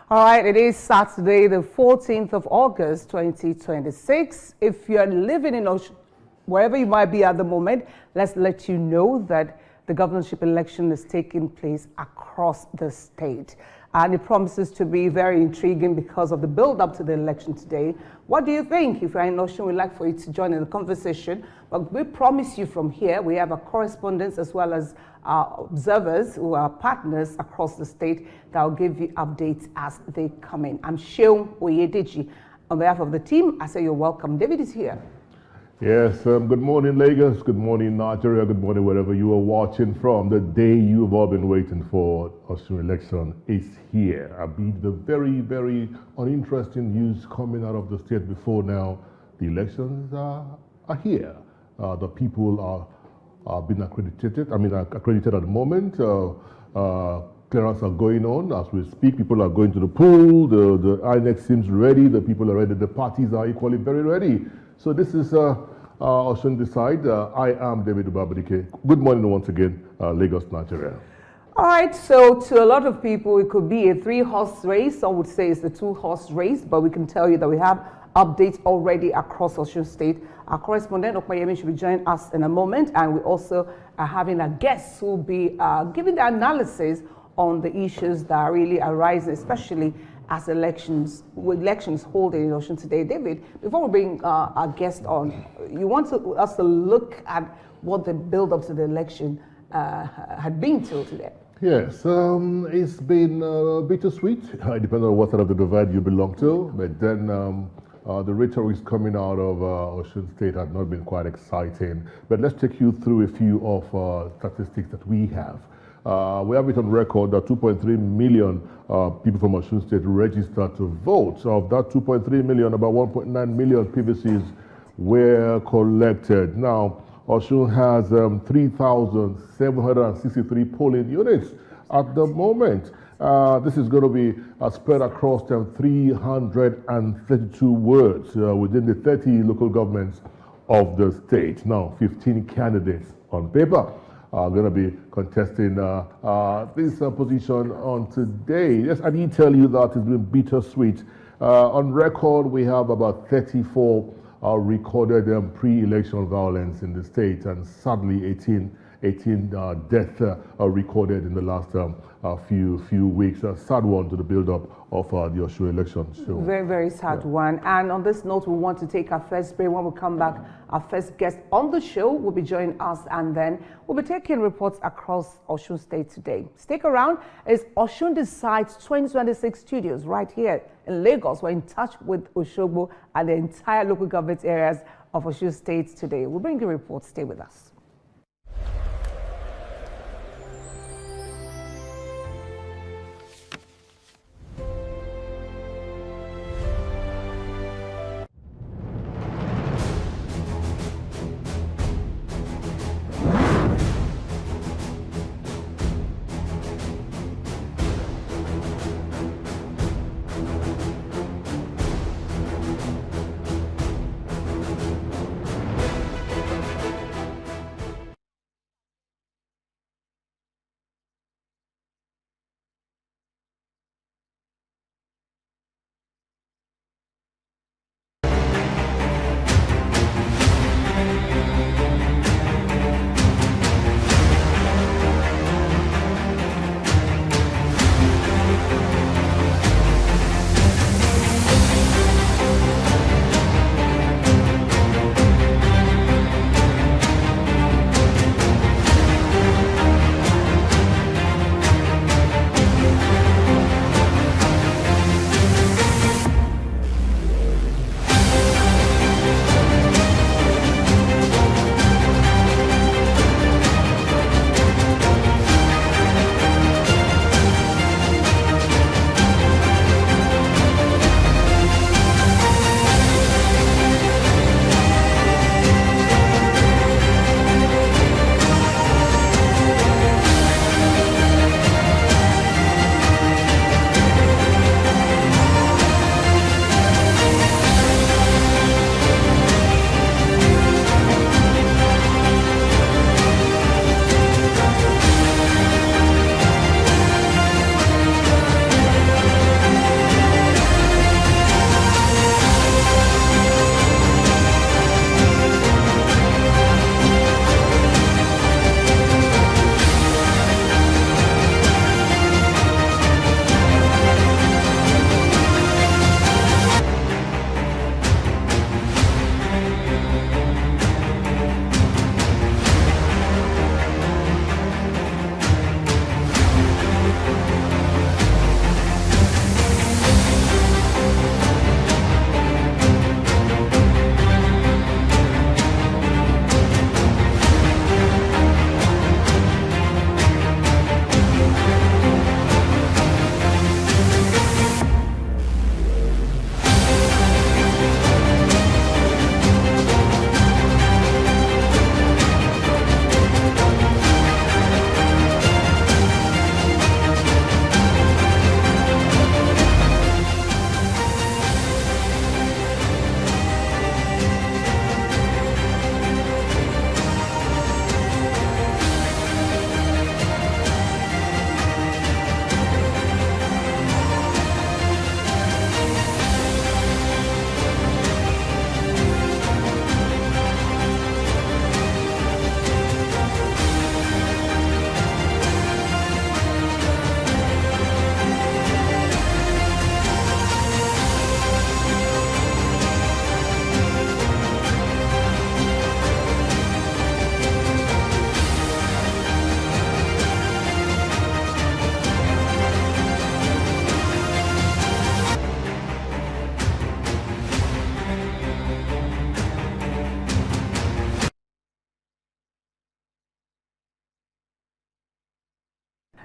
All right, it is Saturday, the 14th of August, 2026. If you're living in wherever you might be at the moment, let's let you know that the governorship election is taking place across the state. And it promises to be very intriguing because of the build-up to the election today. What do you think? If you're in Osun, we'd like for you to join in the conversation. But we promise you from here, we have a correspondents as well as observers who are partners across the state that will give you updates as they come in. I'm Sheung Oyedeji. On behalf of the team, I say you're welcome. David is here. Yes, good morning, Lagos. Good morning, Nigeria. Good morning, wherever you are watching from. The day you've all been waiting for, OSUN election, is here. I mean, the very, very uninteresting news coming out of the state before now. The elections are here. The people are being accredited. Accredited at the moment. Clearance are going on as we speak. People are going to the pool. The INEC seems ready. The people are ready. The parties are equally very ready. So this is OSUN Decide. I am David Ubabadike. Good morning once again, Lagos, Nigeria. All right, so to a lot of people, it could be a 3-horse race. Some would say it's a 2-horse race, but we can tell you that we have updates already across Osun State. Our correspondent, Okmayemi, should be joining us in a moment, and we also are having a guest who will be giving the analysis on the issues that are really arising, especially as elections holding in Osun today. David, before we bring our guest on, you want us to look at what the build-up to the election had been till today. Yes, it's been bittersweet. It depends on what side of the divide you belong to. But then the rhetoric coming out of Osun State had not been quite exciting. But let's take you through a few of statistics that we have. We have it on record that 2.3 million people from Osun State registered to vote. So of that 2.3 million, about 1.9 million PVCs were collected. Now, Osun has 3,763 polling units at the moment. This is going to be spread across 332 wards within the 30 local governments of the state. Now, 15 candidates on paper are going to be contesting this position on today. Yes, I did tell you that it's been bittersweet. On record, we have about 34 recorded pre-election violence in the state, and sadly 18 deaths recorded in the last few weeks. A sad one to the build-up of the Osun election. So, very, very sad one. And on this note, we want to take our first break. When we come back, our first guest on the show will be joining us, and then we'll be taking reports across Osun State today. Stick around. It's OSUN Decides 2026 studios right here in Lagos. We're in touch with Osogbo and the entire local government areas of Osun State today. We'll bring you reports. Stay with us.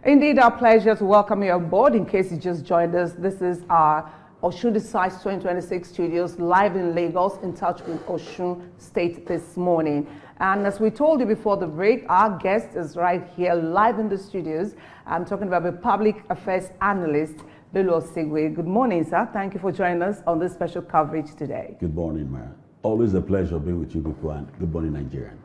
Indeed, our pleasure to welcome you on board. In case you just joined us, this is our OSUN Decides 2026 studios live in Lagos, in touch with Osun State this morning. And as we told you before the break, our guest is right here live in the studios. I'm talking about the public affairs analyst, Bello Osigwe. Good morning, sir. Thank you for joining us on this special coverage today. Good morning, Mara. Always a pleasure being with you people, and good morning, Nigerians.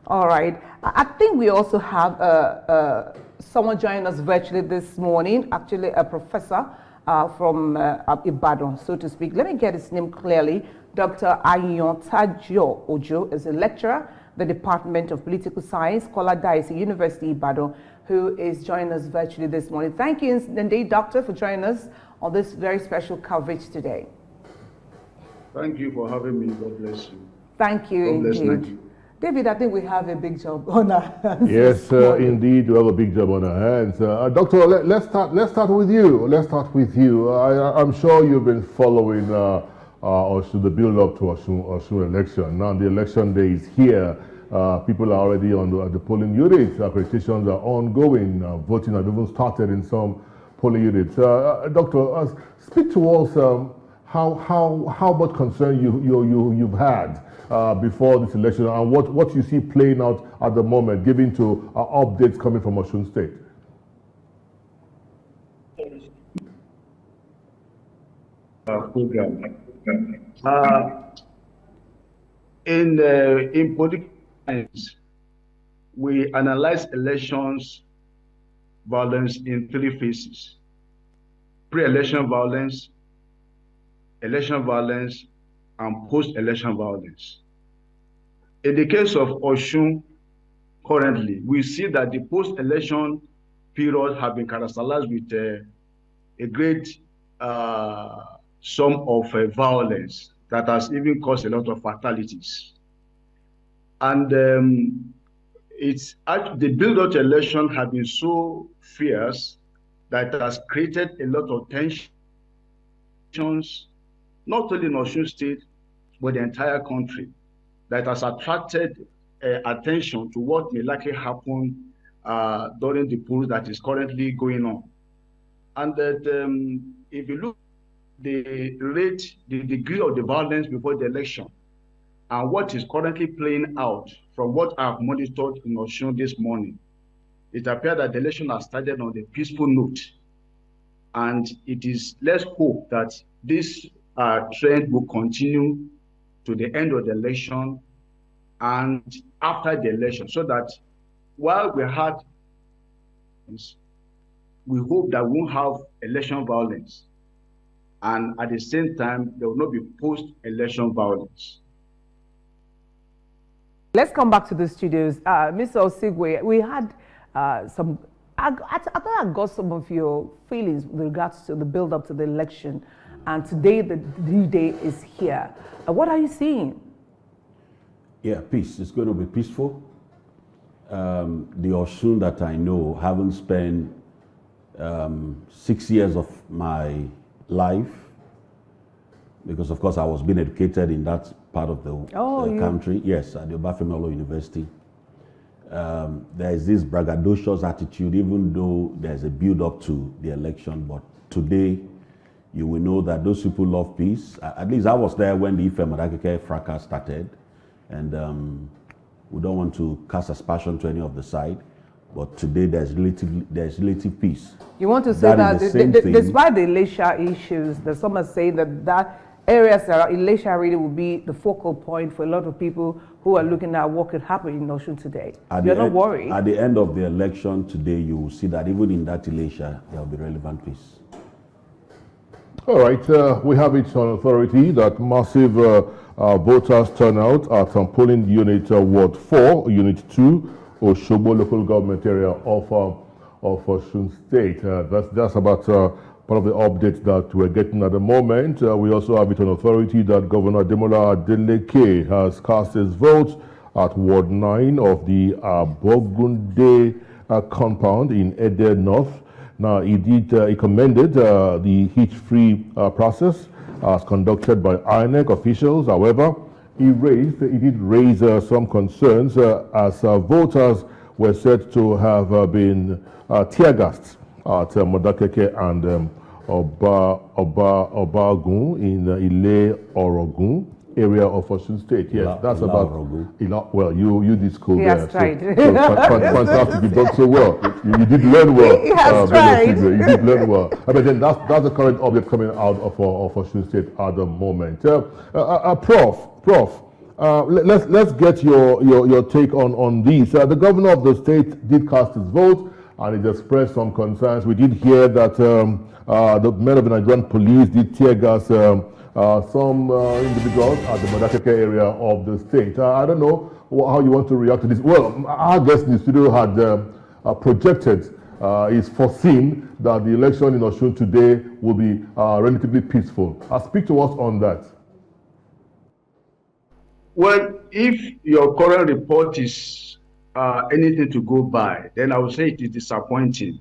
All right. I think we also have someone joining us virtually this morning, actually a professor from Ibadan, so to speak. Let me get his name clearly. Dr. Ayontajo Ojo is a lecturer, the Department of Political Science, Kola Daisy University, Ibadan, who is joining us virtually this morning. Thank you indeed, Doctor, for joining us on this very special coverage today. Thank you for having me. God bless you. Thank you God bless indeed. Nigeria. David, I think we have a big job on our hands. Yes, indeed, we have a big job on our hands. Doctor, let's start with you. Let's start with you. I'm sure you've been following also the build-up to Osun election. Now the election day is here. People are already on the polling units. Accreditations are ongoing. Voting has even started in some polling units. Doctor, speak to us. How much concern you've had before this election, and what you see playing out at the moment, given to updates coming from Osun State? Program. In political science, we analyze elections violence in three phases: pre-election violence, election violence, and post-election violence. In the case of Osun, currently, we see that the post-election period have been characterized with a great sum of violence that has even caused a lot of fatalities. And the build-up to election have been so fierce that it has created a lot of tensions, not only in Osun State, but the entire country, that has attracted attention to what may likely happen during the polls that is currently going on. And that if you look at the rate, the degree of the violence before the election, and what is currently playing out from what I've monitored in Osun this morning, it appears that the election has started on a peaceful note. And it is, let's hope that this trend will continue to the end of the election and after the election, so that while we had, we hope that we won't have election violence, and at the same time there will not be post-election violence. Let's come back to the studios. Mr. Osigwe, we had some, I thought I got some of your feelings with regards to the build-up to the election, and today the D-Day is here. What are you seeing? Yeah, peace. It's going to be peaceful. The Osun that I know haven't spent 6 years of my life, because of course I was being educated in that part of the country. Yes, at the Obafemi University. There is this braggadocious attitude, even though there's a build-up to the election. But today, you will know that those people love peace. At least I was there when the Ife Madakeke fracas started. And we don't want to cast aspersion to any of the side. But today, there's relative peace. You want to say that despite the Elisha issues, there's someone saying that areas that Elisha really will be the focal point for a lot of people who are looking at what could happen in Osun today. You're not worried? At the end of the election today, you will see that even in that Elisha, there will be relevant peace. All right, we have it on authority that massive voters turnout at polling unit Ward 4, Unit 2, Osogbo local government area of Osun State. That's about part of the updates that we're getting at the moment. We also have it on authority that Governor Ademola Adeleke has cast his vote at Ward 9 of the Bogunde compound in Ede North. Now, he commended the hitch-free process as conducted by INEC officials. However, he did raise some concerns as voters were said to have been tear gassed at Modakeke and Obagun in Ile Orogun area of Osun State. Yes, that's about. Well, you did school there. Yes, right. So fantastic. You done so well. You did learn well. He has tried. You did learn well. But then that's the current update coming out of Osun State at the moment. Prof. Let's get your take on this. The governor of the state did cast his vote and he expressed some concerns. We did hear that the men of the Nigerian police did tear gas some individuals at the Modakeke area of the state. I don't know how you want to react to this. Well, our guest in the studio had projected, is foreseen that the election in Osun today will be relatively peaceful. Speak to us on that. Well, if your current report is anything to go by, then I would say it is disappointing.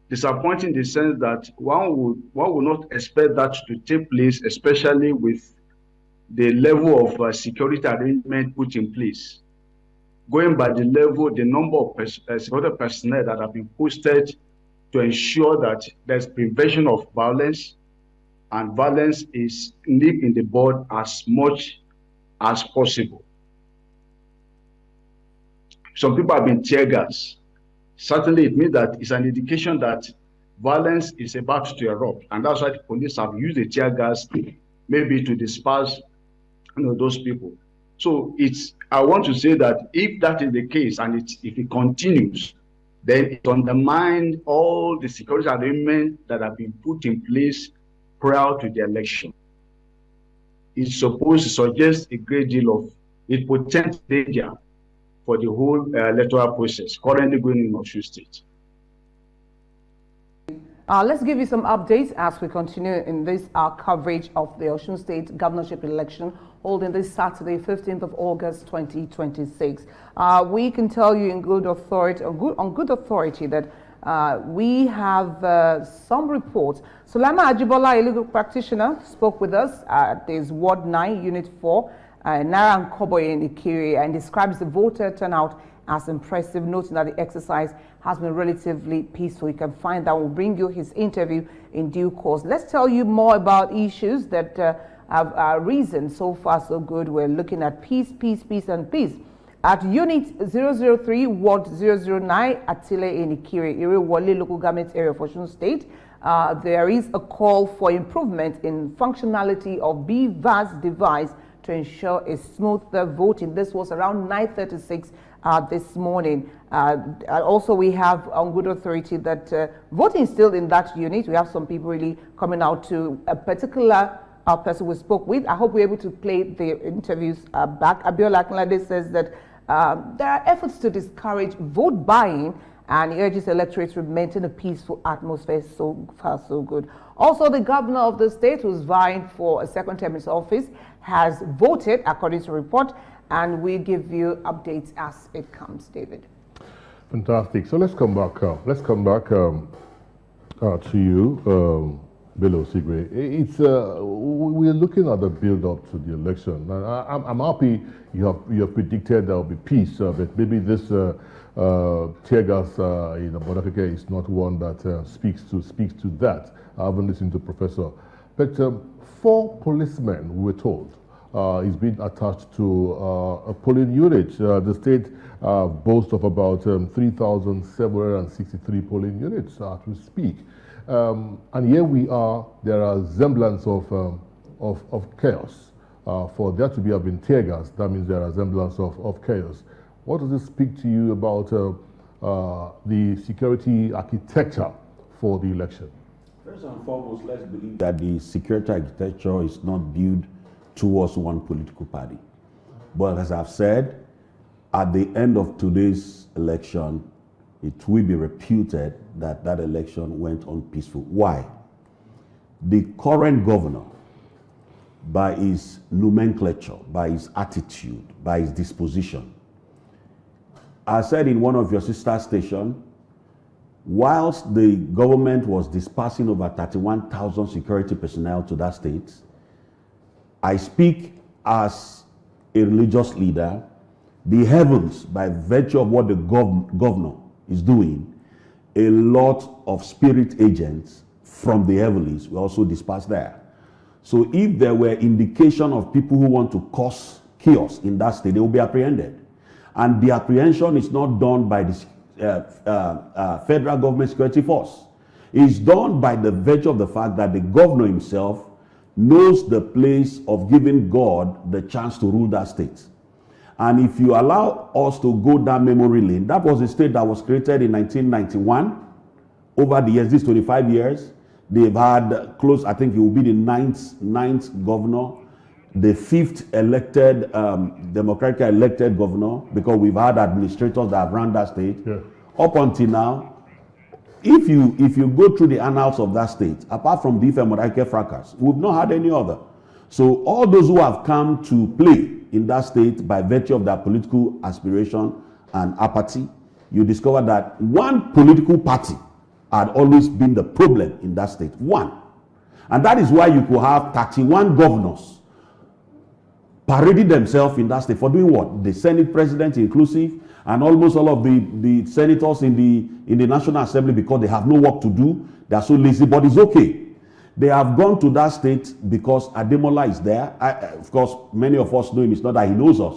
Disappointing in the sense that one would not expect that to take place, especially with the level of security arrangement put in place. Going by the number of security personnel that have been posted to ensure that there's prevention of violence, and violence is nipped in the bud as much as possible. Some people have been tear gassed. Certainly, it means that it's an indication that violence is about to erupt, and that's why the police have used the tear gas maybe to disperse, those people. So I want to say that if that is the case, and if it continues, then it undermines all the security arrangements that have been put in place prior to the election. It's supposed to suggest a great deal of potential danger for the whole electoral process currently going in Osun State. Let's give you some updates as we continue in this coverage of the Osun State governorship election holding this Saturday, 15th of August, 2026. We can tell you on good authority that we have some reports. Sulaiman Ajibola, a legal practitioner, spoke with us at this Ward 9, Unit 4, Naira Koboye in Ikiri, and describes the voter turnout as impressive, noting that the exercise has been relatively peaceful. You can find that. We'll bring you his interview in due course. Let's tell you more about issues that have risen. So far, so good. We're looking at peace, and peace. At Unit 003, Ward 009, Atile in Ikiri, Irewole local government area of Osun State, there is a call for improvement in functionality of BVAS device to ensure a smoother voting. This was around 9:36 this morning. Also, we have on good authority that voting is still in that unit. We have some people really coming out to a particular person we spoke with. I hope we're able to play the interviews back. Abiola Akinlade says that there are efforts to discourage vote buying, and he urges electorates to maintain a peaceful atmosphere. So far, so good. Also, the governor of the state, who's vying for a second term in his office, has voted according to report, and we give you updates as it comes. David. Fantastic. So let's come back. To you, Bello Sigre. We're looking at the build-up to the election. I'm happy you have predicted there will be peace, but maybe this tear gas in Modakeke is not one that speaks to that. I haven't listened to Professor, but 4 policemen, we were told, is being attached to a polling unit. The state boasts of about 3,763 polling units as we speak. And here we are, there are semblance of chaos. For there to have been tear gas, that means there are semblance of chaos. What does this speak to you about the security architecture for the election? First and foremost, let's believe that the security architecture is not built towards one political party. But as I've said, at the end of today's election, it will be reputed that that election went on peaceful. Why? The current governor, by his nomenclature, by his attitude, by his disposition, I said in one of your sister stations, whilst the government was dispersing over 31,000 security personnel to that state, I speak as a religious leader. the heavens, by virtue of what the governor is doing, a lot of spirit agents from the heavens were also dispersed there. So if there were indication of people who want to cause chaos in that state, they will be apprehended. And the apprehension is not done by the federal government security force. It's done by the virtue of the fact that the governor himself knows the place of giving God the chance to rule that state. And if you allow us to go down memory lane, that was a state that was created in 1991. Over the years, these 25 years, they've had close, I think it will be the ninth governor, the 5th elected, democratically elected governor, because we've had administrators that have run that state. Yeah. Up until now, if you go through the annals of that state, apart from the Ife fracas, we've not had any other. So all those who have come to play in that state by virtue of their political aspiration and apathy, you discover that one political party had always been the problem in that state. One. And that is why you could have 31 governors parading themselves in that state for doing what? The Senate president inclusive, and almost all of the senators in the National Assembly, because they have no work to do, they are so lazy, but it's okay. They have gone to that state because Ademola is there. Of course, many of us know him. It's not that he knows us.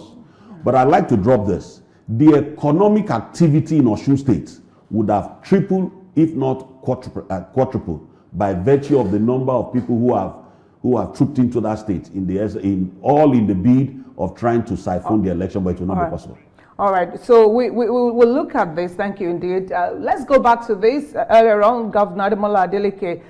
But I'd like to drop this. The economic activity in Osun State would have tripled, if not quadrupled, by virtue of the number of people who have trooped into that state in the bid of trying to siphon the election, but it will not be possible. All right, so we will look at this. Thank you indeed. Let's go back to this. Earlier on, Governor Ademola Adeleke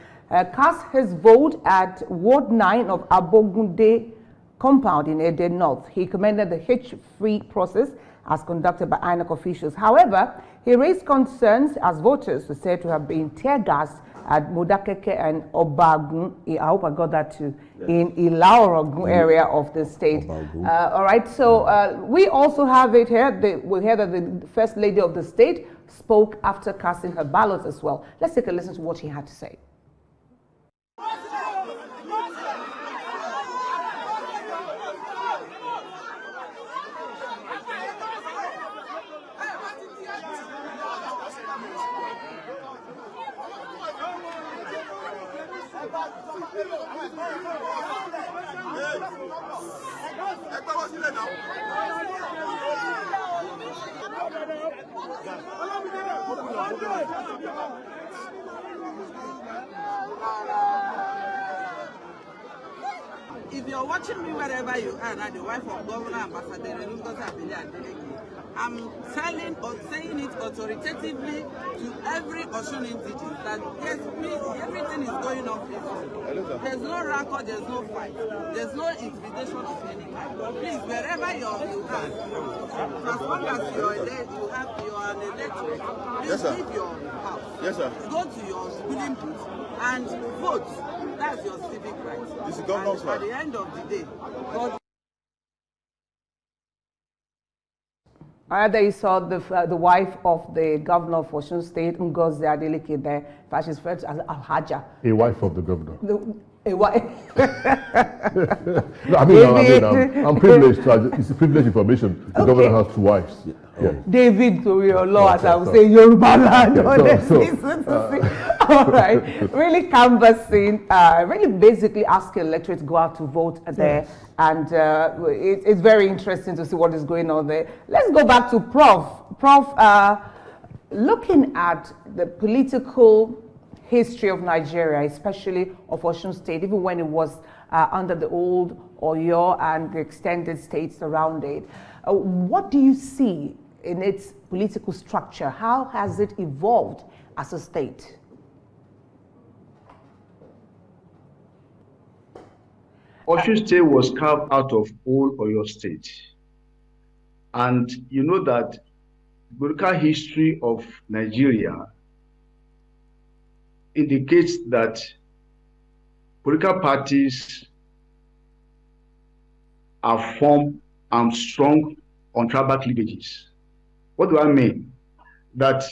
cast his vote at Ward 9 of Abogunde compound in Ede North. He commended the hitch-free process as conducted by INEC officials. However, he raised concerns as voters were said to have been tear gassed at Modakeke and Obagun, I hope I got that too, yes, in Ilaorogun area of the state. All right, so we also have it here. We hear that the First Lady of the state spoke after casting her ballot as well. Let's take a listen to what he had to say. If you're watching me wherever you are, I'm the wife of Governor Ambassador Adeleke, I'm telling or saying it authoritatively to every Osun entity that yes, everything is going on peacefully. There's no rancor, there's no fight, there's no intimidation of any kind. Please, wherever you are, as long as you're an electorate, please leave your house. Yes, sir. Go to your polling booth and vote. That's your civic right. This is governor's right. At the end of the day, God. There you saw the wife of the governor of Osun State, Ngozi Adeleke there. In fact, she's referred to as Alhaja. A wife of the governor. A wife. No, I'm privileged. It's a privileged information. The governor has 2 wives. Yeah. Yeah. David Toriolo, as I would say, Yoruba land. All right. Really canvassing, really basically asking electorate to go out to vote there. Yes. And it's very interesting to see what is going on there. Let's go back to Prof. Prof, looking at the political history of Nigeria, especially of Osun State, even when it was under the old Oyo and the extended states around it, what do you see in its political structure? How has it evolved as a state? Osun State was carved out of old Oyo State. And you know that the political history of Nigeria indicates that political parties are formed and strong on tribal cleavages. What do I mean? That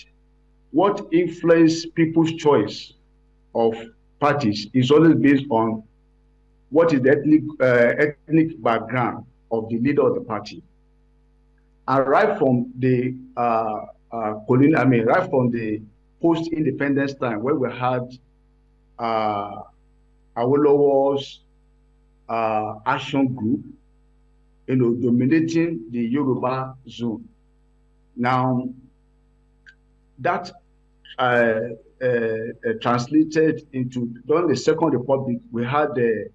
what influences people's choice of parties is always based on what is the ethnic background of the leader of the party. and right from the right from the post-independence time, where we had Awolowo's action group, dominating the Yoruba zone. Now, that translated into, during the Second Republic, we had the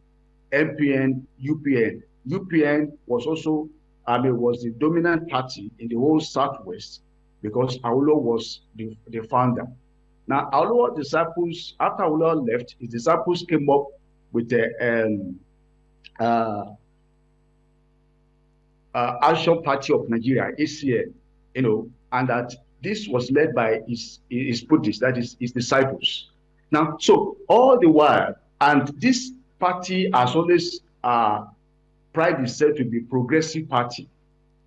MPN, UPN. UPN was also, was the dominant party in the whole Southwest because Awolowo was the founder. Now, Awolowo disciples, after Awolowo left, his disciples came up with the Action Party of Nigeria, ACN, and that this was led by his Buddhists, that is his disciples. Now, so all the while, and this party has always pride itself to be progressive party.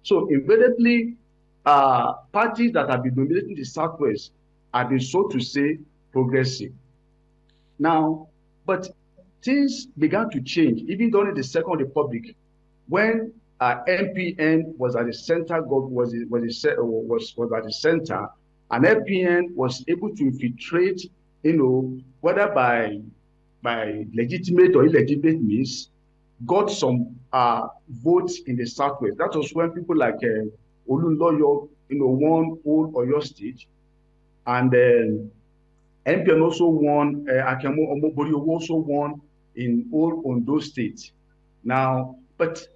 So invariably, parties that have been dominating the Southwest have been, so to say, progressive. Now, but things began to change, even during the Second Republic, when MPN was at the center, was at the center, and MPN was able to infiltrate, whether by legitimate or illegitimate means, got some votes in the Southwest. That was when people like Olunloyo, won all Oyo State, and MPN also won. Akemo Omobori also won in all Ondo State. Now, but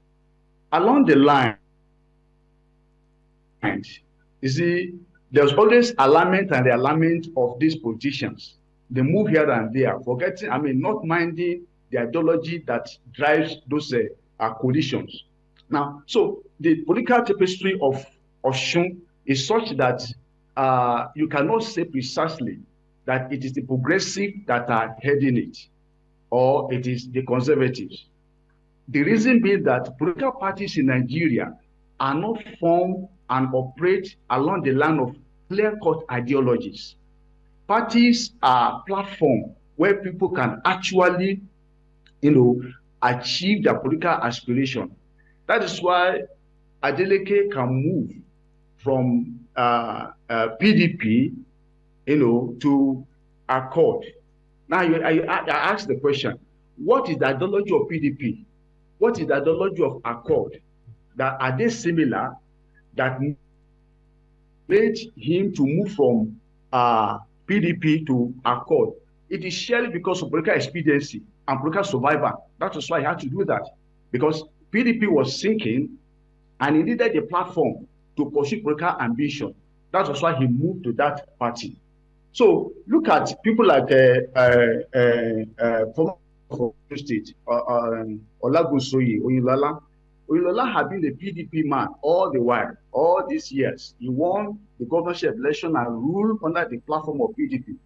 along the line, you see, there's always alignment and the alignment of these politicians. They move here and there, forgetting, not minding the ideology that drives those coalitions. Now, so the political tapestry of OSUN is such that you cannot say precisely that it is the progressive that are heading it, or it is the conservatives. The reason being that political parties in Nigeria are not formed and operate along the line of clear-cut ideologies. Parties are platforms where people can actually, achieve their political aspiration. That is why Adeleke can move from PDP, to Accord. Now, I ask the question, what is the ideology of PDP? What is the ideology of Accord? That are they similar that made him to move from PDP to Accord? It is surely because of political expediency and political survival. That is why he had to do that, because PDP was sinking and he needed a platform to pursue political ambition. That was why he moved to that party. So look at people like former state, Olagunsoye, Oyinlola. Oyinlola had been the PDP man all the while, all these years. He won the governorship election and ruled under the platform of PDP.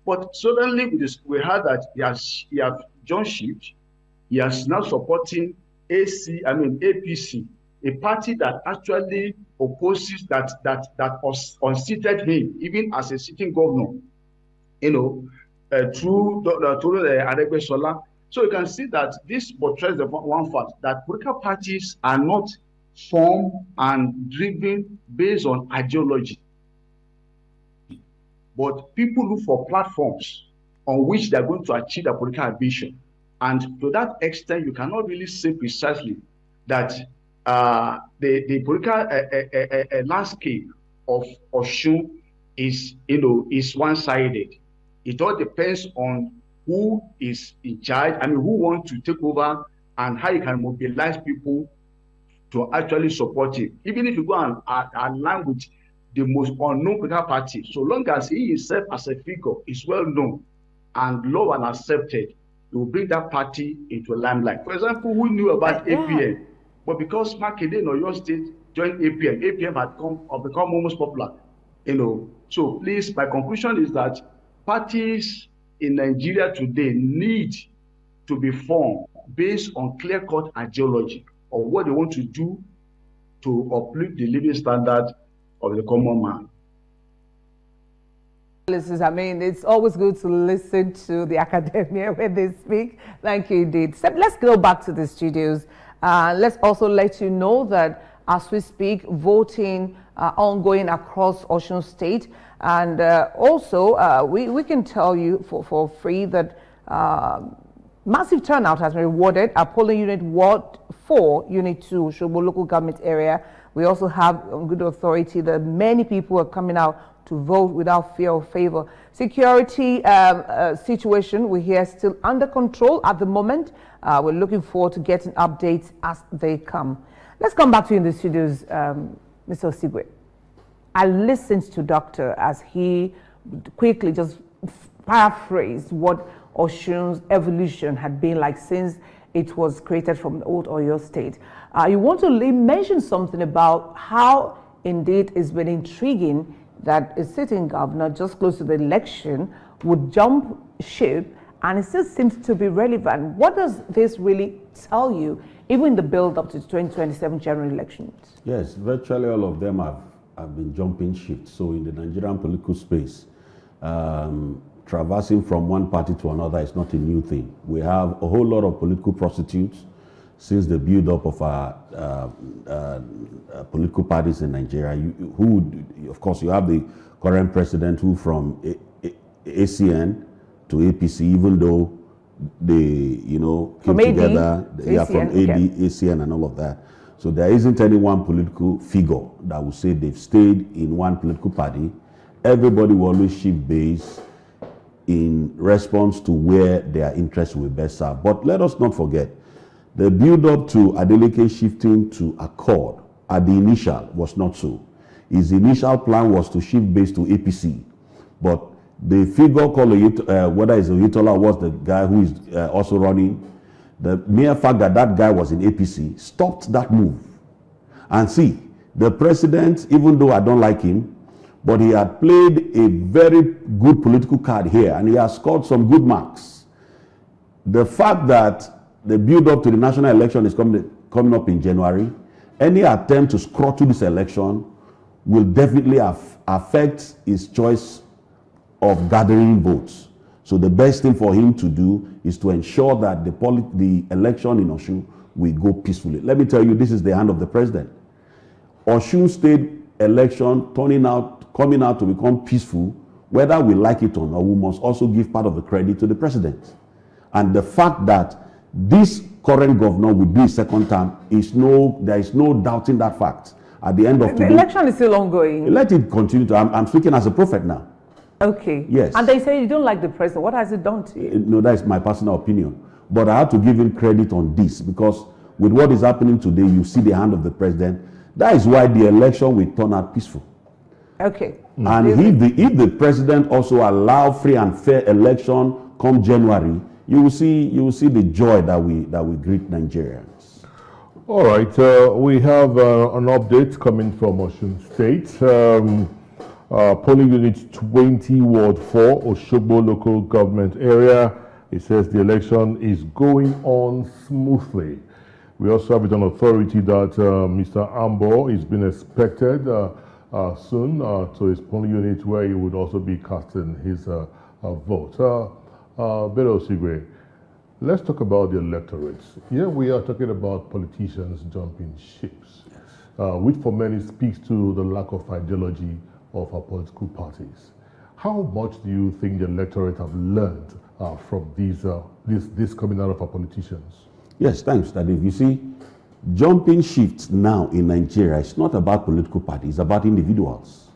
But suddenly we heard that he has jumped ship. He is now supporting APC, a party that actually opposes that unseated him, even as a sitting governor, through Aregbesola. So you can see that this portrays the one fact that political parties are not formed and driven based on ideology, but people look for platforms on which they're going to achieve their political ambition. And to that extent, you cannot really say precisely that the political landscape of OSUN is one-sided. It all depends on who is in charge, who wants to take over, and how you can mobilize people to actually support it. Even if you go and align with the most unknown political party, so long as he himself as a figure is well known and loved and accepted, he will bring that party into limelight. For example, who knew about APN? But because Makinde in Oyo State joined APN, APN had become almost popular. So please, my conclusion is that parties in Nigeria today need to be formed based on clear-cut ideology of what they want to do to uplift the living standard of the common man. It's always good to listen to the academia when they speak. Thank you indeed. So let's go back to the studios. Let's also let you know that as we speak, voting ongoing across Osun State. And also, we can tell you for free that massive turnout has been rewarded at polling unit Ward 4, Unit 2, Shogbo local government area. We also have on good authority that many people are coming out to vote without fear or favor. Security situation, we hear, still under control at the moment. We're looking forward to getting updates as they come. Let's come back to you in the studios, Mr. Osigwe. I listened to Doctor as he quickly just paraphrased what Osun's evolution had been like since it was created from the old Oyo State. You want to mention something about how indeed it's been intriguing that a sitting governor just close to the election would jump ship, and it still seems to be relevant. What does this really tell you, even in the build-up to the 2027 general elections? Yes, virtually all of them have been jumping ship. So in the Nigerian political space, traversing from one party to another is not a new thing. We have a whole lot of political prostitutes since the build-up of our political parties in Nigeria. Of course, you have the current president who from ACN to APC, even though they, came together, from AD, ACN and all of that. So there isn't any one political figure that will say they've stayed in one political party. Everybody will always shift base in response to where their interests will best serve. But let us not forget, the build-up to Adeleke shifting to Accord at the initial was not so. His initial plan was to shift base to APC. But the figure called whether it's Oyetola was the guy who is also running, the mere fact that that guy was in APC stopped that move. And see, the president, even though I don't like him, but he had played a very good political card here, and he has scored some good marks. The fact that the build-up to the national election is coming up in January, any attempt to screw to this election will definitely affect his choice of gathering votes. So the best thing for him to do is to ensure that the election in Osun will go peacefully. Let me tell you, this is the hand of the president. Osun State election coming out to become peaceful, whether we like it or not, we must also give part of the credit to the president. And the fact that this current governor will do his second term, there is no doubting that fact. At the end of the election is still ongoing. Let it continue. I'm speaking as a prophet now. Okay. Yes. And they say you don't like the president. What has it done to you? No, that is my personal opinion. But I have to give him credit on this, because with what is happening today, you see the hand of the president. That is why the election will turn out peaceful. Okay. And if the president also allow free and fair election come January, you will see the joy that we greet Nigerians. All right, we have an update coming from Osun State. Polling unit 20, Ward 4, Oshogbo local government area. It says the election is going on smoothly. We also have it on authority that Mr. Ambo is being expected soon to his polling unit, where he would also be casting his vote. Beto Osigwe, let's talk about the electorate. Here we are talking about politicians jumping ships, which for many speaks to the lack of ideology of our political parties. How much do you think the electorate have learned from this coming out of our politicians? Yes, thanks, Dave. You see, jumping shifts now in Nigeria is not about political parties, it's about individuals.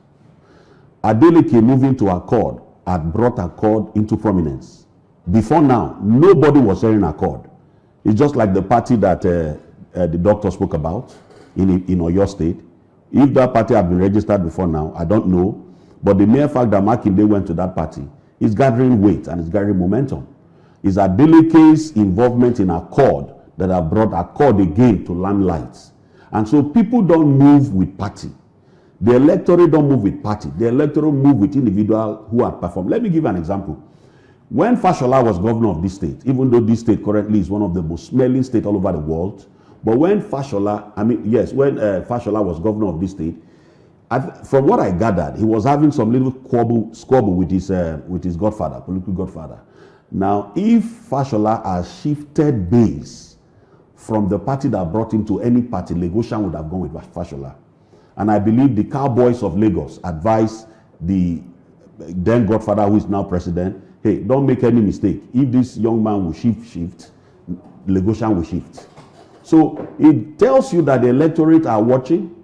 Adeleke moving to Accord had brought Accord into prominence. Before now, nobody was hearing Accord. It's just like the party that the doctor spoke about in Oyo State. If that party had been registered before now, I don't know. But the mere fact that Makinde went to that party is gathering weight and it's gathering momentum. It's Adeleke's involvement in Accord that have brought Accord again to limelight. And so people don't move with party. The electorate don't move with party. The electorate move with individuals who have performed. Let me give an example. When Fashola was governor of this state, even though this state currently is one of the most smelling states all over the world, but when Fashola was governor of this state, from what I gathered, he was having some little squabble with his godfather, political godfather. Now, if Fashola has shifted base from the party that brought him to any party, Lagosian would have gone with Fashola. And I believe the cowboys of Lagos advised the then godfather, who is now president, hey, don't make any mistake. If this young man will shift, Lagosian will shift. So it tells you that the electorate are watching.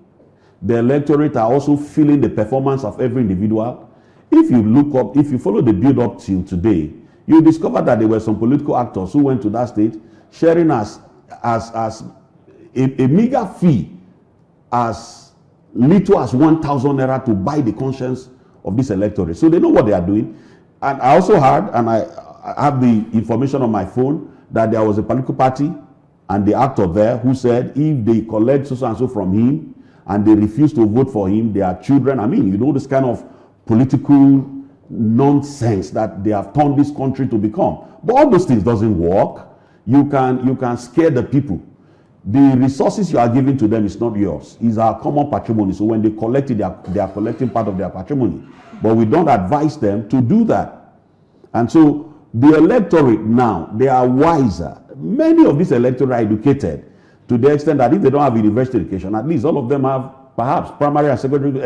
The electorate are also feeling the performance of every individual. If you look up, if you follow the build up till today, you discover that there were some political actors who went to that state sharing as a meager fee, as little as 1,000 naira to buy the conscience of this electorate. So they know what they are doing. And I also heard, and I have the information on my phone, that there was a political party and the actor there who said if they collect so and so from him and they refuse to vote for him, their children, I mean, you know, this kind of political nonsense that they have turned this country to become. But all those things doesn't work. You can scare the people. The resources you are giving to them is not yours. It's our common patrimony. So when they collect it, they are collecting part of their patrimony. But we don't advise them to do that. And so the electorate now, they are wiser. Many of these electorate are educated to the extent that if they don't have university education, at least all of them have perhaps primary and secondary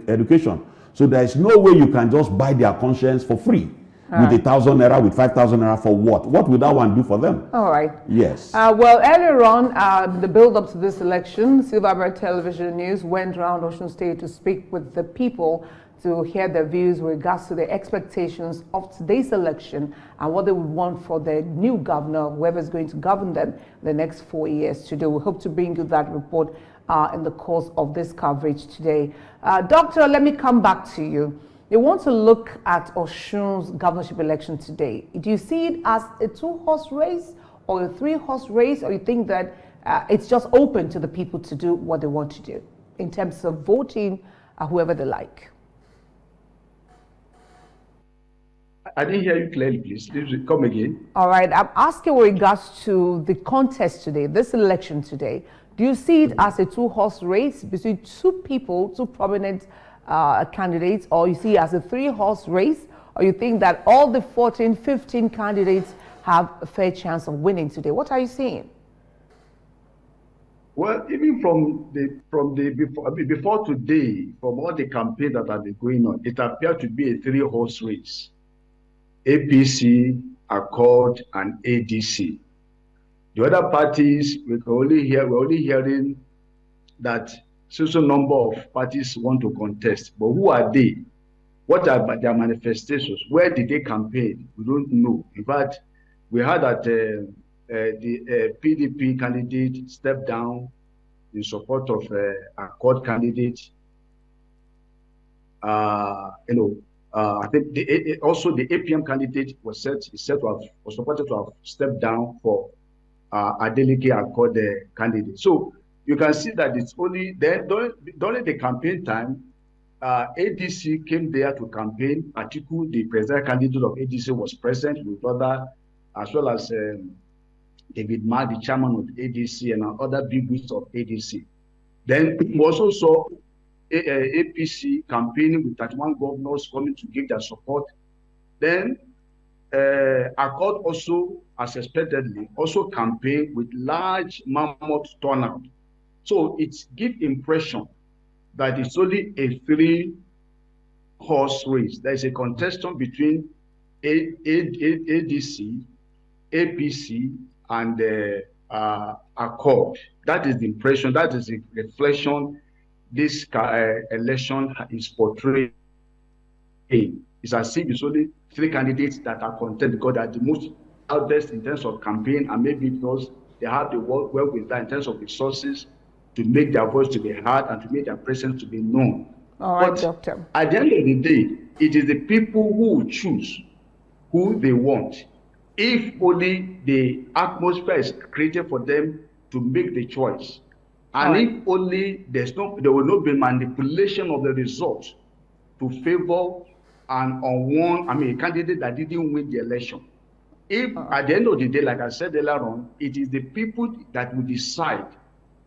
education. So there is no way you can just buy their conscience for free. With 1,000 naira, with 5,000 naira, for what? What would that one do for them? All right. Yes. Well, earlier on, the build-up to this election, Silverbird Television News went around Osun State to speak with the people to hear their views with regards to the expectations of today's election and what they would want for the new governor, whoever is going to govern them the next 4 years to do. We hope to bring you that report in the course of this coverage today. Doctor, let me come back to you. They want to look at Osun's governorship election today. Do you see it as a 2-horse race or a 3-horse race, or you think that it's just open to the people to do what they want to do in terms of voting whoever they like? I didn't hear you clearly, please. Please come again. All right. I'm asking with regards to the contest today, this election today. Do you see it as a 2-horse race between two people, two prominent candidates, or you see it as a 3-horse race, or you think that all the 14, 15 candidates have a fair chance of winning today? What are you seeing? Well, even before today, from all the campaigns that have been going on, it appeared to be a 3-horse race. APC, Accord, and ADC. The other parties, we're only hearing that certain number of parties want to contest. But who are they? What are their manifestations? Where did they campaign? We don't know. In fact, we heard that the PDP candidate stepped down in support of Accord candidate. I think also the APM candidate was supported to have stepped down for Adeleke Accord candidate. So you can see that it's only then during the campaign time, ADC came there to campaign. Atiku, the presidential candidate of ADC, was present with other, as well as David Ma, the chairman of ADC, and other big wigs of ADC. Then we also saw APC campaigning with 31 governors coming to give their support. Then Accord also, as expectedly, also campaigned with large mammoth turnout. So it gives impression that it's only a 3-horse race. There is a contestant between ADC, APC, and Accord. That is the impression, that is the reflection this election is portraying. It's as if it's only 3 candidates that are contested because they are the most outbest in terms of campaign, and maybe because they have the work well with that in terms of resources to make their voice to be heard and to make their presence to be known. All right, Doctor. At the end of the day, it is the people who will choose who they want. If only the atmosphere is created for them to make the choice. And if only there will not be manipulation of the results to favor a candidate that didn't win the election. If at the end of the day, like I said earlier on, it is the people that will decide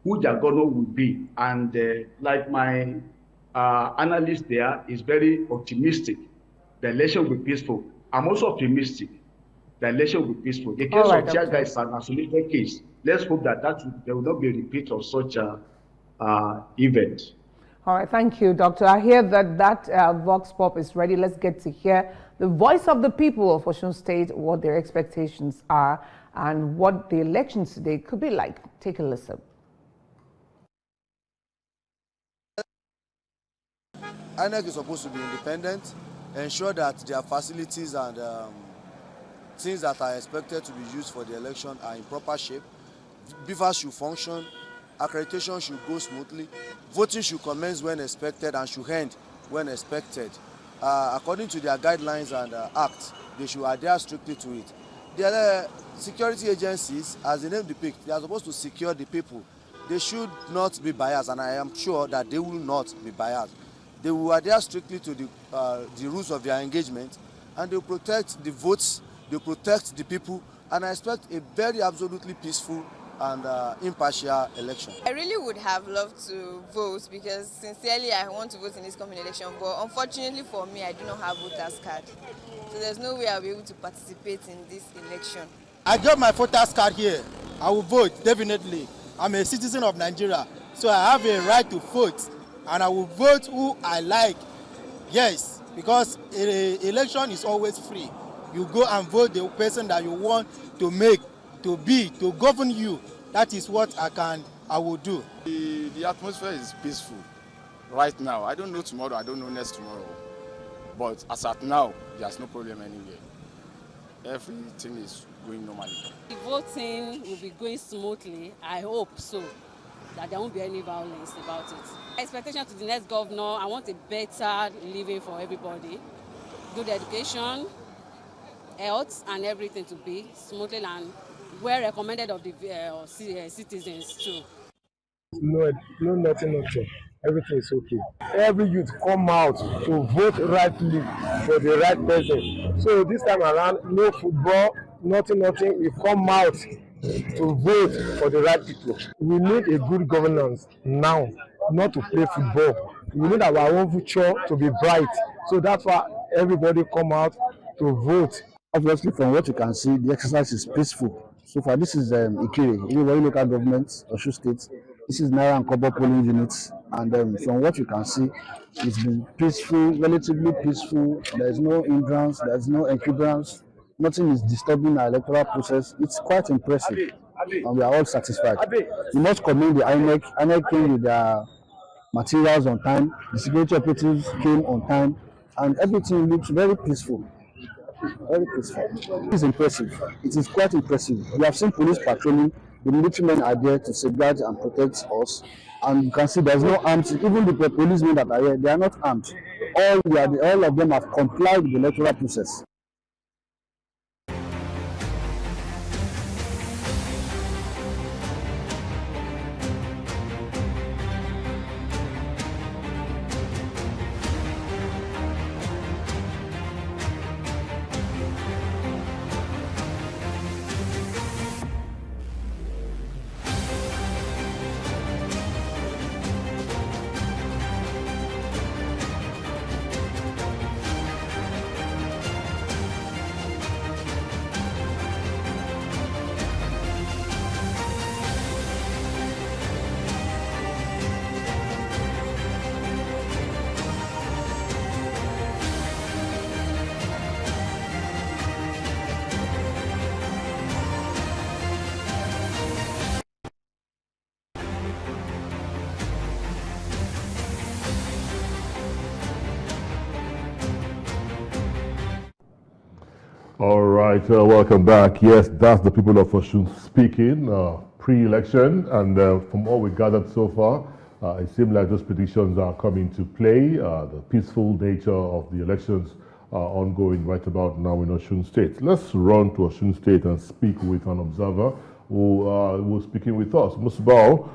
who their governor will be. And like my analyst there is very optimistic, the election will be peaceful. I'm also optimistic the election will be peaceful. The case All right, of Tiaga Doctor. is an isolated case. Let's hope that there will not be a repeat of such event. All right, thank you, Doctor. I hear that Vox Pop is ready. Let's get to hear the voice of the people of OSUN State, what their expectations are, and what the elections today could be like. Take a listen. INEC is supposed to be independent, ensure that their facilities and things that are expected to be used for the election are in proper shape. BVAS should function, accreditation should go smoothly, voting should commence when expected and should end when expected. According to their guidelines and acts, they should adhere strictly to it. The security agencies, as the name depicts, they are supposed to secure the people. They should not be biased, and I am sure that they will not be biased. They will adhere strictly to the rules of their engagement, and they will protect the votes, they will protect the people, and I expect a very absolutely peaceful and impartial election. I really would have loved to vote because sincerely I want to vote in this coming election, but unfortunately for me I do not have voter's card. So there's no way I'll be able to participate in this election. I got my voter's card here. I will vote, definitely. I'm a citizen of Nigeria, so I have a right to vote, and I will vote who I like. Yes, because election is always free. You go and vote the person that you want to make, to be, to govern you. That is what I will do. The atmosphere is peaceful right now. I don't know tomorrow, I don't know next tomorrow. But as at now, there's no problem anywhere. Everything is going normally. The voting will be going smoothly. I hope so, that there won't be any violence about it. Expectation to the next governor, I want a better living for everybody. Good education, health, and everything to be smoothly and well recommended of the citizens too. No, nothing. Everything is okay. Every youth come out to vote rightly for the right person. So this time around, no football, nothing. We come out to vote for the right people. We need a good governance now, not to play football. We need our own future to be bright. So that's why everybody come out to vote. Obviously, from what you can see, the exercise is peaceful. So far, this is Ikire, Iwari local government, OSUN State. This is Naira and Kobo polling units. And from what you can see, it's been peaceful, relatively peaceful. There's no hindrance, there's no encumbrance. Nothing is disturbing our electoral process. It's quite impressive, and we are all satisfied. We must commend the INEC. INEC came with their materials on time. The security operatives came on time, and everything looks very peaceful. Very peaceful. It is impressive. It is quite impressive. We have seen police patrolling. The military men are there to safeguard and protect us. And you can see there's no arms. Even the policemen that are here, they are not armed. All of them have complied with the electoral process. All right, welcome back. Yes, that's the people of OSUN speaking, pre-election, and from all we gathered so far, it seems like those predictions are coming to play. The peaceful nature of the elections are ongoing right about now in OSUN State. Let's run to OSUN State and speak with an observer who was speaking with us, Musbao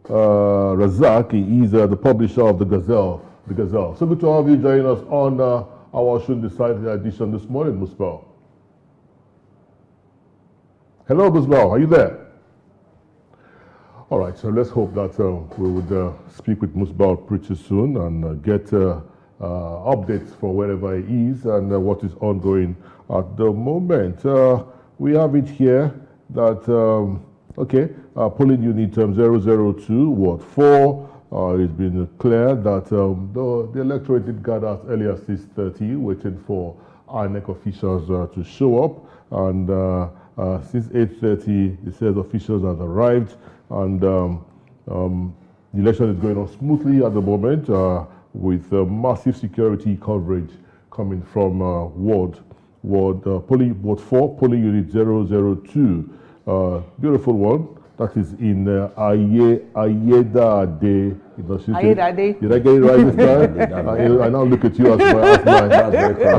Razak. He is the publisher of the Gazelle. So good to have you join us on our OSUN Decided edition this morning, Musbao. Hello, Musbao, are you there? All right, so let's hope that we would speak with Musbao pretty soon and get updates for wherever he is and what is ongoing at the moment. We have it here that, polling unit 002, Ward 4, it's been clear that the electorate did gather as early as 6:30, waiting for INEC officials to show up. And since 8:30, it says officials have arrived, and the election is going on smoothly at the moment with massive security coverage coming from Ward 4, polling unit 002. Beautiful one. That is in Ayeda Ade. Ayeda Ade. Did I get it right this time? I now look at you as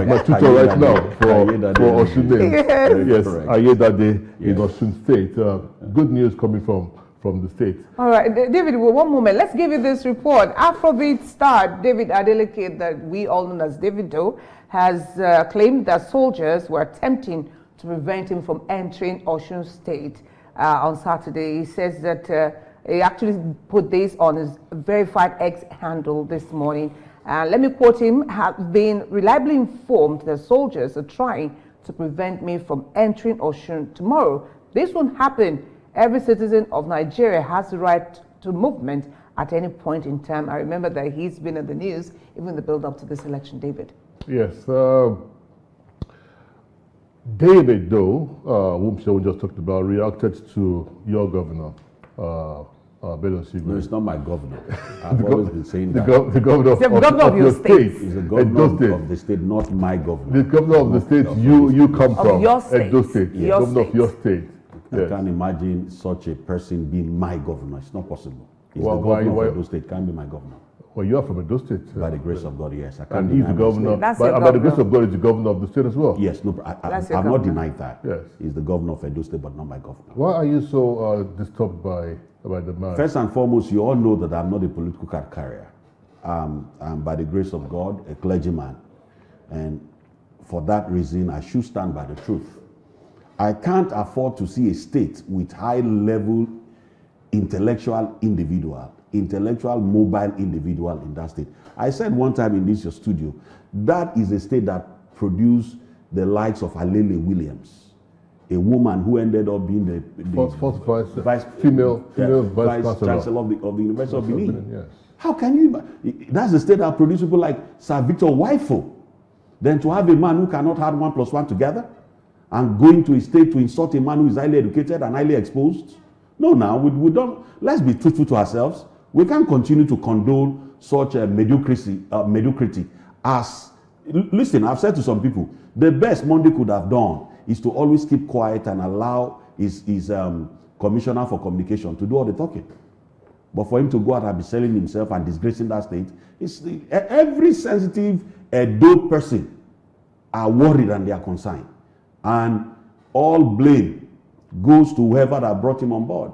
my tutor right now for OSUN names. Yes, Ayeda Ade in Osun State. Good news coming from the state. All right, David, one moment. Let's give you this report. Afrobeat star David Adeleke, that we all know as Davido, has claimed that soldiers were attempting to prevent him from entering Osun State on Saturday. He says that he actually put this on his verified X handle this morning. Let me quote him: "Have been reliably informed that soldiers are trying to prevent me from entering Osun tomorrow. This won't happen. Every citizen of Nigeria has the right to movement at any point in time." I remember that he's been in the news even in the build-up to this election, David. Yes. David, though, whom Sean just talked about, reacted to your governor, Bello Sigwe. No, it's not my governor. I've always been saying that. The governor of your state. He's the governor of the state, not my governor. The governor of the state you come from. Your state. Edo State. Yes. Governor of your state. I can't imagine such a person being my governor. It's not possible. He's the governor of Edo State, can't be my governor. Well, you are from Edo State. By the grace of God, yes. And he's the governor. By the grace of God, he's the governor of the state as well. Yes, no, I'm not denying that. Yes. He's the governor of Edo State, but not my governor. Why are you so disturbed by the man? First and foremost, you all know that I'm not a political card carrier. I'm, by the grace of God, a clergyman. And for that reason, I should stand by the truth. I can't afford to see a state with high-level intellectual mobile individual in that state. I said one time in this your studio, that is a state that produced the likes of Alele Williams, a woman who ended up being the female vice chancellor of the University of Benin. Yes. How can you? That's the state that produced people like Sir Victor Waifo. Then to have a man who cannot add 1 + 1 together and go into a state to insult a man who is highly educated and highly exposed. No, now we don't. Let's be truthful to ourselves. We can't continue to condone such a mediocrity. As listen, I've said to some people, the best Monday could have done is to always keep quiet and allow his commissioner for communication to do all the talking. But for him to go out and be selling himself and disgracing that state, every sensitive Edo person are worried and they are concerned, and all blame goes to whoever that brought him on board.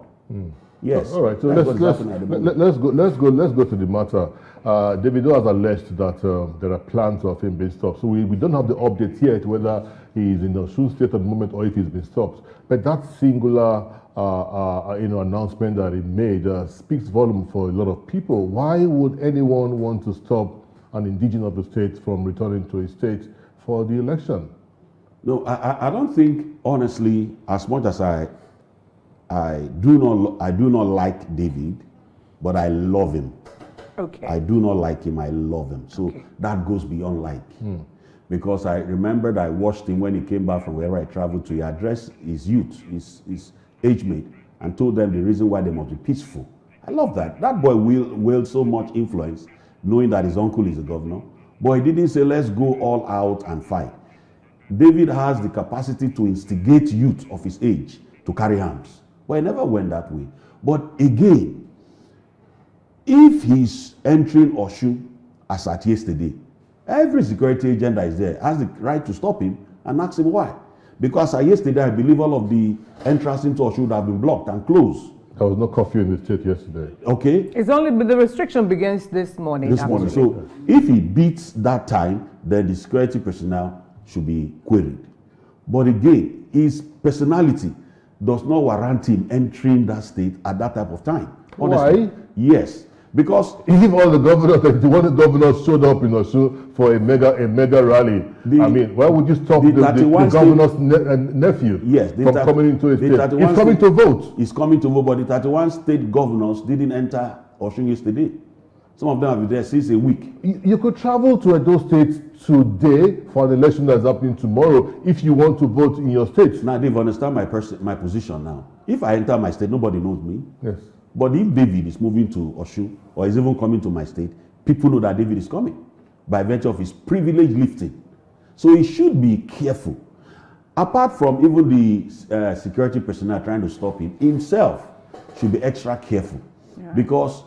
Yes. All right. So let's go to the matter. Davido has alleged that there are plans of him being stopped. So we don't have the update yet whether he is in the Osun State at the moment or if he's been stopped. But that singular announcement that he made speaks volume for a lot of people. Why would anyone want to stop an indigenous of the state from returning to his state for the election? No, I don't think, honestly, as much as I do not like David, but I love him. Okay. I do not like him, I love him. So that goes beyond like. Because I remembered I watched him when he came back from wherever I traveled to. He addressed his youth, his age mate, and told them the reason why they must be peaceful. I love that. That boy wields so much influence, knowing that his uncle is a governor. But he didn't say, let's go all out and fight. David has the capacity to instigate youth of his age to carry arms. But he never went that way. But again, if he's entering Osun as at yesterday, every security agent that is there has the right to stop him and ask him why. Because yesterday, I believe all of the entrance into Osun would have been blocked and closed. There was no curfew in the state yesterday. Okay. It's only the restriction begins this morning. This morning. So if he beats that time, then the security personnel should be queried. But again, his personality does not warrant him entering that state at that type of time. Honestly. Why? Yes. Because if all the governors, the one governors showed up in Osun for a mega rally, I mean, why would you stop the governor's nephew from coming into a state? He's coming to vote. He's coming to vote, but the 31 state governors didn't enter Osun yesterday. Some of them have been there since a week. You could travel to those states today for an election that's happening tomorrow if you want to vote in your state. Now, Dave, understand my position now. If I enter my state, nobody knows me. Yes. But if David is moving to Osun or is even coming to my state, people know that David is coming by virtue of his privilege lifting. So he should be careful. Apart from even the security personnel trying to stop him, himself should be extra careful. Yeah. Because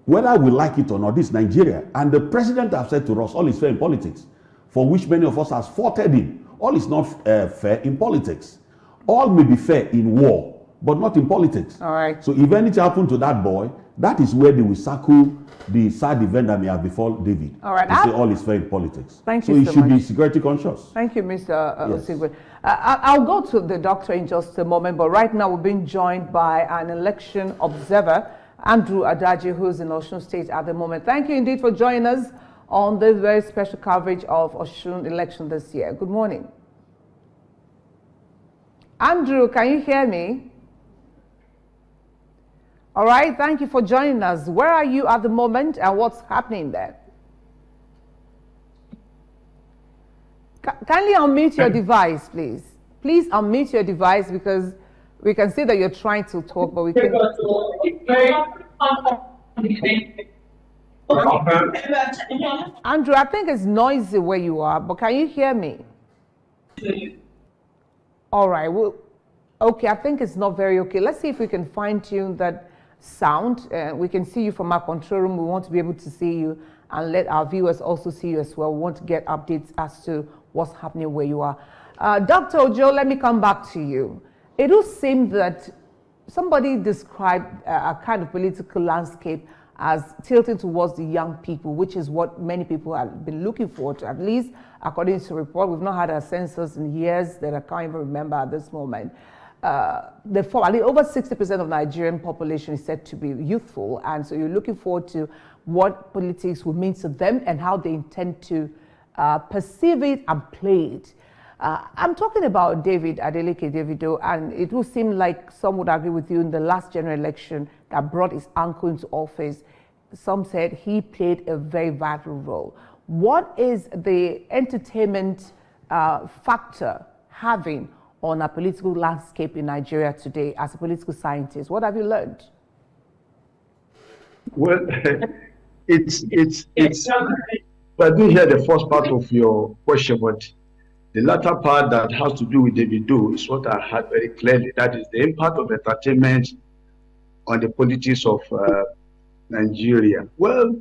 whether we like it or not, this is Nigeria. And the president has said to us, all is fair in politics, for which many of us has faulted him. All is not fair in politics. All may be fair in war, but not in politics. All right. So if anything happened to that boy, that is where they will circle the sad event that may have befallen David. All right. They say all is fair in politics. Thank you so so he should much. be security conscious. Thank you, Mr. Osigwe. I'll go to the doctor in just a moment, but right now we're being joined by an election observer, Andrew Adaji, who's in Osun State at the moment. Thank you indeed for joining us on this very special coverage of Osun election this year. Good morning. Andrew, can you hear me? All right, thank you for joining us. Where are you at the moment and what's happening there? Kindly unmute your device, please. Please unmute your device because we can see that you're trying to talk, but we can't. Andrew, I think it's noisy where you are, but can you hear me? All right, well, okay, I think it's not very okay. Let's see if we can fine-tune that sound. We can see you from our control room. We want to be able to see you and let our viewers also see you as well. We want to get updates as to what's happening where you are. Dr. Ojo, let me come back to you. It does seem that somebody described a kind of political landscape as tilting towards the young people, which is what many people have been looking forward to, at least according to the report. We've not had a census in years that I can't even remember at this moment. Over 60% of Nigerian population is said to be youthful, and so you're looking forward to what politics will mean to them and how they intend to perceive it and play it. I'm talking about David Adeleke Davido, and it will seem like some would agree with you in the last general election that brought his uncle into office. Some said he played a very vital role. What is the entertainment factor having on a political landscape in Nigeria today as a political scientist? What have you learned? Well, it's I didn't hear the first part of your question, but the latter part that has to do with Davido is what I heard very clearly. That is the impact of entertainment on the politics of Nigeria. Well,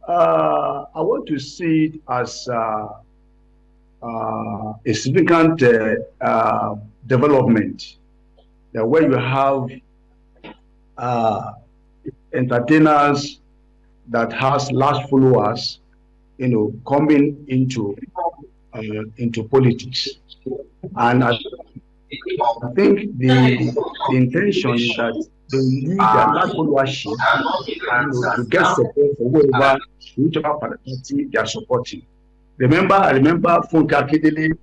I want to see it as a significant development, where you have entertainers that has large followers, coming into politics. And I think the intention is that they need their large followership to get support for whichever party they are supporting. I remember Funke Akindele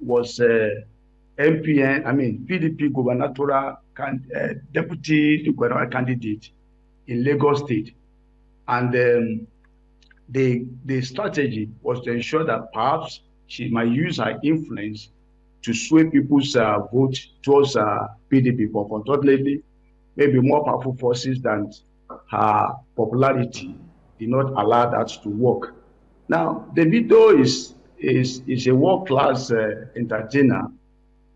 was PDP gubernatorial deputy gubernatorial candidate in Lagos State, and the strategy was to ensure that perhaps she might use her influence to sway people's vote towards PDP, but unfortunately, maybe more powerful forces than her popularity did not allow that to work. Now, Davido is a world-class entertainer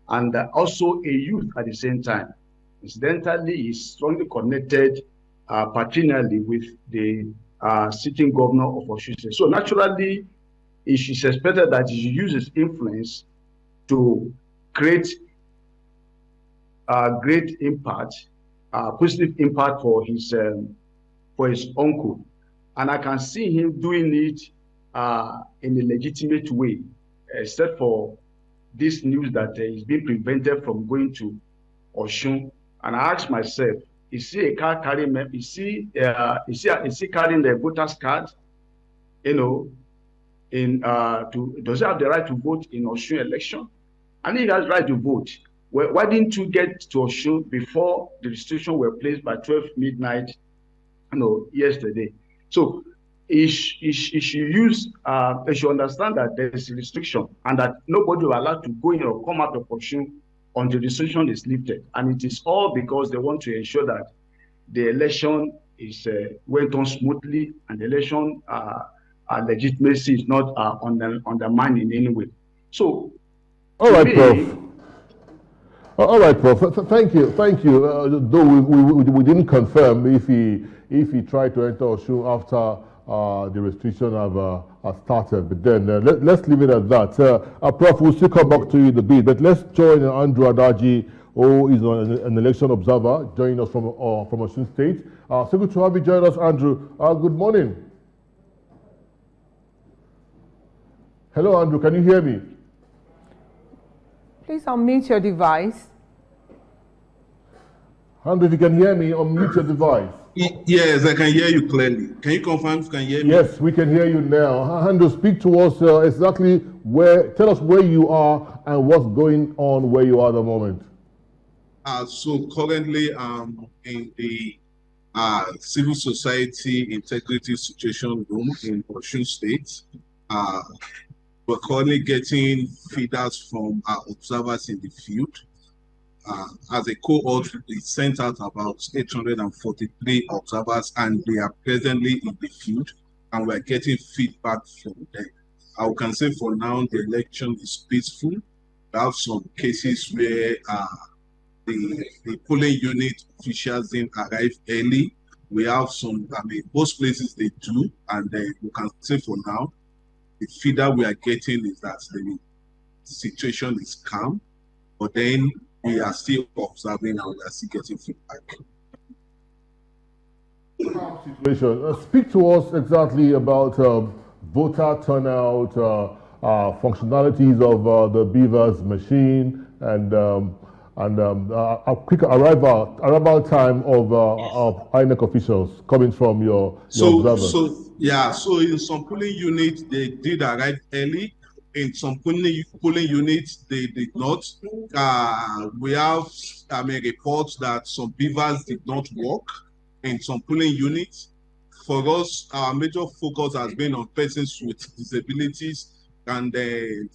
and also a youth at the same time. Incidentally, he's strongly connected paternally with the sitting governor of Osun State. So naturally, it is expected that he uses influence to create a great impact, positive impact for his uncle. And I can see him doing it in a legitimate way, except for this news that he's been prevented from going to Osun. And I asked myself, is he a card carrying? Is he carrying the voter's card? Does he have the right to vote in OSUN election? And if he has the right to vote, why didn't you get to OSUN before the restrictions were placed by 12 midnight, yesterday? So he should understand that there is a restriction and that nobody will allowed to go in or come out of OSUN until the restriction is lifted. And it is all because they want to ensure that the election went on smoothly and the election legitimacy is not undermined in any way. So, all right, Prof. All right, Prof. Thank you. Though we didn't confirm if he tried to enter OSUN after the restriction have started, but then let's leave it at that. Prof, we'll still come back to you in a bit, but let's join Andrew Adaji, who is an election observer, joining us from OSUN State. So good to have you join us, Andrew. Good morning. Hello, Andrew. Can you hear me? Please unmute your device. Andrew, if you can hear me, unmute your device. Yes, I can hear you clearly. Can you confirm if you can hear me? Yes, we can hear you now. Andrew, speak to us exactly tell us where you are and what's going on where you are at the moment. So currently in the Civil Society Integrity Situation Room in OSUN State. We're currently getting feeders from our observers in the field. As a cohort, we sent out about 843 observers, and they are presently in the field, and we're getting feedback from them. I can say for now, the election is peaceful. We have some cases where the polling unit officials didn't arrive early. We have some, most places they do, and we can say for now, the feeder we are getting is that the situation is calm, but then we are still observing and we are still getting feedback. Situation. Speak to us exactly about voter turnout, functionalities of the Beavers machine, and a quick arrival time of INEC officials coming from your observers. So in some polling units, they did arrive early. In some polling units, they did not. We have reports that some beavers did not work in some polling units. For us, our major focus has been on persons with disabilities. And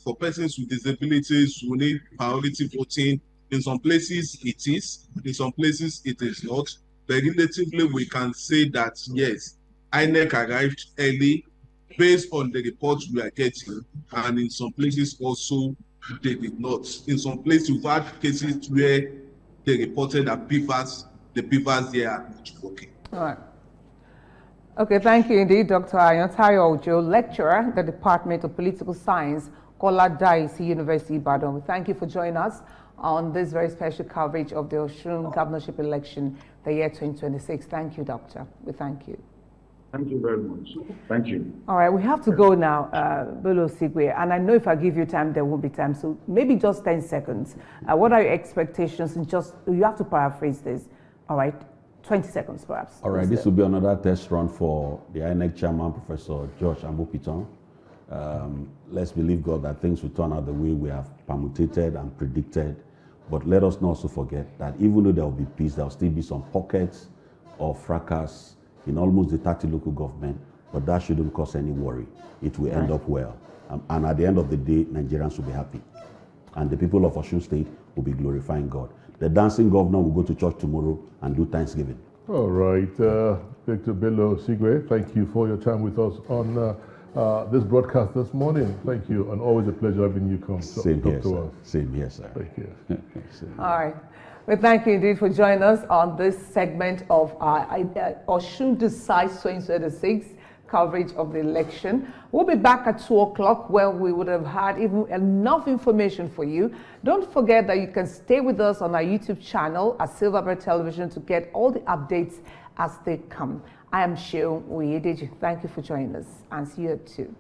for persons with disabilities, we need priority voting. In some places, it is. In some places, it is not. But relatively, we can say that, yes, INEC arrived early based on the reports we are getting, and in some places also they did not. In some places we've had cases where they reported that the beavers there are not working. All right. Okay, thank you indeed, Dr. Ayontayo Ojo, lecturer at the Department of Political Science, Kola Daisy University, Ibadan. We thank you for joining us on this very special coverage of the OSUN governorship election, the year 2026. Thank you, Doctor. We thank you. Thank you very much. Thank you. All right, we have to go now, Bolo Sigwe, and I know if I give you time, there won't be time, so maybe just 10 seconds. What are your expectations? And you have to paraphrase this, all right? 20 seconds, perhaps. All right, this will be another test run for the INEC chairman, Professor George Ambopiton. Let's believe God that things will turn out the way we have permutated and predicted. But let us not also forget that even though there will be peace, there will still be some pockets of fracas in almost the 30 local government, but that shouldn't cause any worry. It will end up well. And at the end of the day, Nigerians will be happy. And the people of OSUN State will be glorifying God. The dancing governor will go to church tomorrow and do Thanksgiving. All right. Victor Bello Sigwe, thank you for your time with us on this broadcast this morning. Thank you. And always a pleasure having you come talk to us. Same here, sir. Thank you. All right. Well, thank you indeed for joining us on this segment of our OSUN Decides 2026 coverage of the election. We'll be back at 2 o'clock where we would have had even enough information for you. Don't forget that you can stay with us on our YouTube channel at Silverbird Television to get all the updates as they come. I am Sheon Oyedeji. Thank you for joining us and see you at 2.